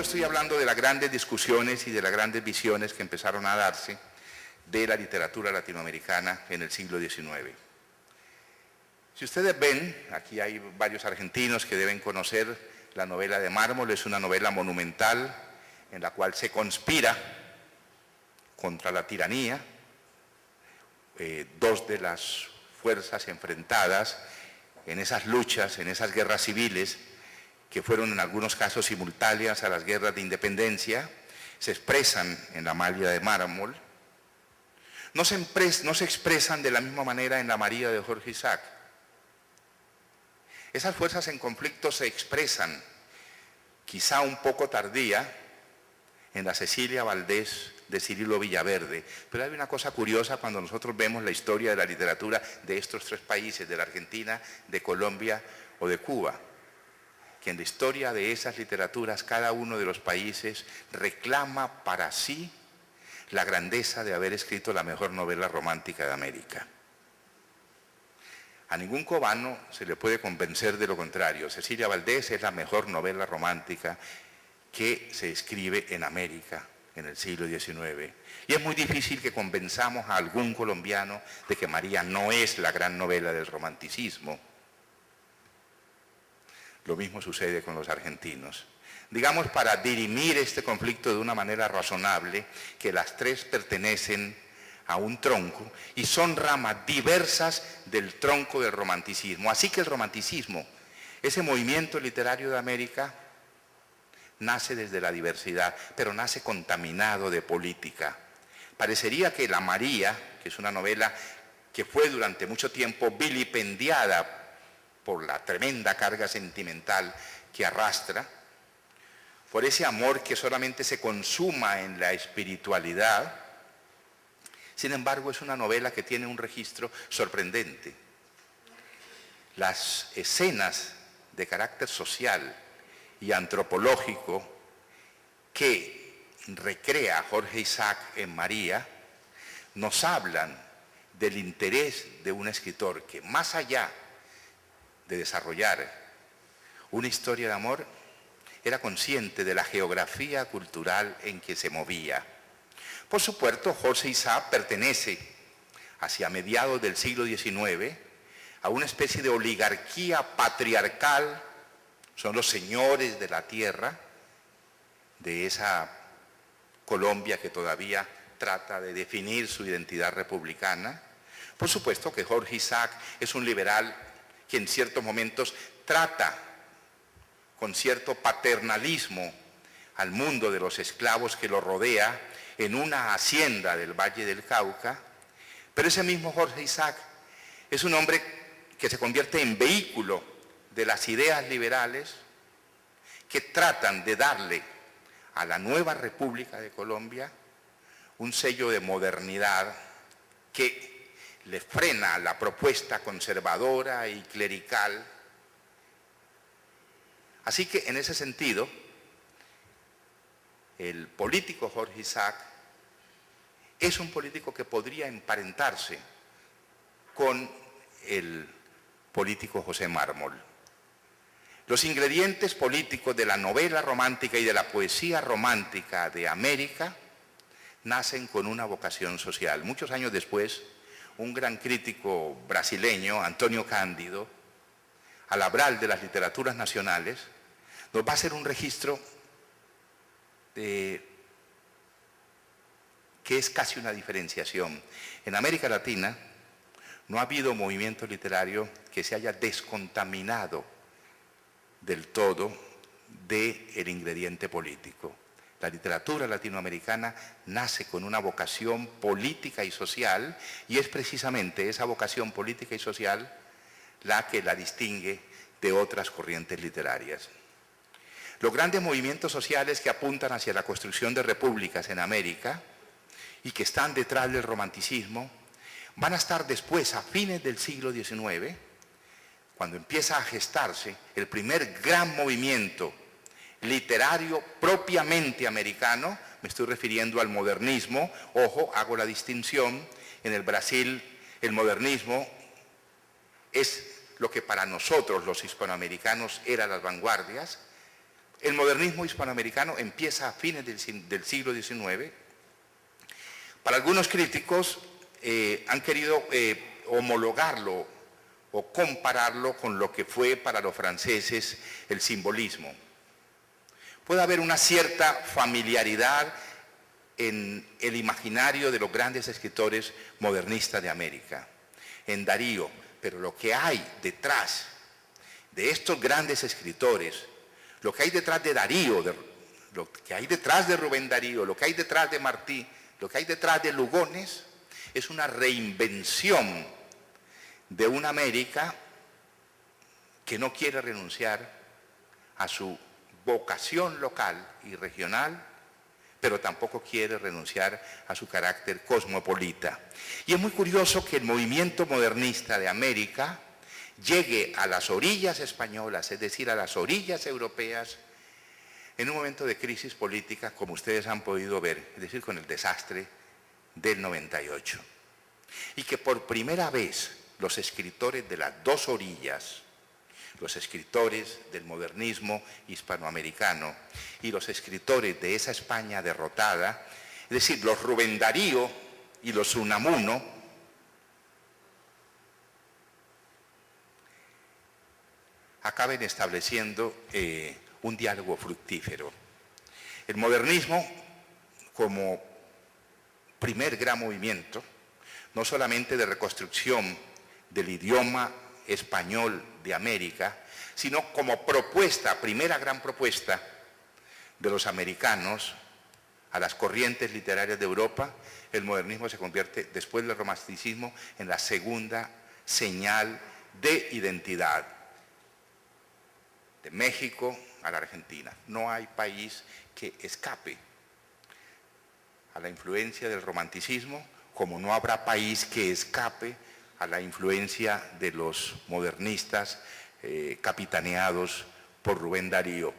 estoy hablando de las grandes discusiones y de las grandes visiones que empezaron a darse de la literatura latinoamericana en el siglo XIX. Si ustedes ven, aquí hay varios argentinos que deben conocer la novela de Mármol. Es una novela monumental en la cual se conspira contra la tiranía, dos de las fuerzas enfrentadas en esas luchas, en esas guerras civiles, que fueron en algunos casos simultáneas a las guerras de independencia, se expresan en la Amalia de Mármol. No se expresan de la misma manera en la María de Jorge Isaac. Esas fuerzas en conflicto se expresan, quizá un poco tardía, en la Cecilia Valdés de Cirilo Villaverde. Pero hay una cosa curiosa cuando nosotros vemos la historia de la literatura de estos tres países, de la Argentina, de Colombia o de Cuba, que en la historia de esas literaturas cada uno de los países reclama para sí la grandeza de haber escrito la mejor novela romántica de América. A ningún cubano se le puede convencer de lo contrario. Cecilia Valdés es la mejor novela romántica que se escribe en América en el siglo XIX. Y es muy difícil que convenzamos a algún colombiano de que María no es la gran novela del romanticismo. Lo mismo sucede con los argentinos. Digamos, para dirimir este conflicto de una manera razonable, que las tres pertenecen a un tronco y son ramas diversas del tronco del romanticismo. Así que el romanticismo, ese movimiento literario de América, nace desde la diversidad, pero nace contaminado de política. Parecería que la María, que es una novela que fue durante mucho tiempo vilipendiada por la tremenda carga sentimental que arrastra, por ese amor que solamente se consuma en la espiritualidad. Sin embargo, es una novela que tiene un registro sorprendente. Las escenas de carácter social y antropológico que recrea Jorge Isaac en María nos hablan del interés de un escritor que, más allá de desarrollar una historia de amor, era consciente de la geografía cultural en que se movía. Por supuesto, Jorge Isaac pertenece, hacia mediados del siglo XIX, a una especie de oligarquía patriarcal. Son los señores de la tierra, de esa Colombia que todavía trata de definir su identidad republicana. Por supuesto que Jorge Isaac es un liberal que en ciertos momentos trata con cierto paternalismo al mundo de los esclavos que lo rodea en una hacienda del Valle del Cauca, pero ese mismo Jorge Isaac es un hombre que se convierte en vehículo de las ideas liberales que tratan de darle a la nueva República de Colombia un sello de modernidad que le frena la propuesta conservadora y clerical. Así que en ese sentido, el político Jorge Isaac es un político que podría emparentarse con el político José Mármol. Los ingredientes políticos de la novela romántica y de la poesía romántica de América nacen con una vocación social. Muchos años después, un gran crítico brasileño, Antonio Cándido, al hablar de las literaturas nacionales, nos va a hacer un registro que es casi una diferenciación. En América Latina no ha habido movimiento literario que se haya descontaminado del todo del ingrediente político. La literatura latinoamericana nace con una vocación política y social, y es precisamente esa vocación política y social la que la distingue de otras corrientes literarias. Los grandes movimientos sociales que apuntan hacia la construcción de repúblicas en América y que están detrás del romanticismo van a estar después, a fines del siglo XIX, cuando empieza a gestarse el primer gran movimiento literario propiamente americano. Me estoy refiriendo al modernismo. Ojo, hago la distinción. En el Brasil, el modernismo es lo que para nosotros los hispanoamericanos eran las vanguardias. El modernismo hispanoamericano empieza a fines del siglo XIX. Para algunos críticos han querido homologarlo o compararlo con lo que fue para los franceses el simbolismo. Puede haber una cierta familiaridad en el imaginario de los grandes escritores modernistas de América, en Darío, pero lo que hay detrás de estos grandes escritores, lo que hay detrás de Darío, lo que hay detrás de Rubén Darío, lo que hay detrás de Martí, lo que hay detrás de Lugones, es una reinvención de una América que no quiere renunciar a su vocación local y regional, pero tampoco quiere renunciar a su carácter cosmopolita. Y es muy curioso que el movimiento modernista de América llegue a las orillas españolas, es decir, a las orillas europeas, en un momento de crisis política, como ustedes han podido ver, es decir, con el desastre del 98. Y que por primera vez los escritores de las dos orillas, los escritores del modernismo hispanoamericano y los escritores de esa España derrotada, es decir, los Rubén Darío y los Unamuno, acaben estableciendo un diálogo fructífero. El modernismo, como primer gran movimiento, no solamente de reconstrucción del idioma español de América, sino como propuesta, primera gran propuesta de los americanos a las corrientes literarias de Europa, el modernismo se convierte, después del romanticismo, en la segunda señal de identidad de México a la Argentina. No hay país que escape a la influencia del romanticismo, como no habrá país que escape a la influencia de los modernistas capitaneados por Rubén Darío.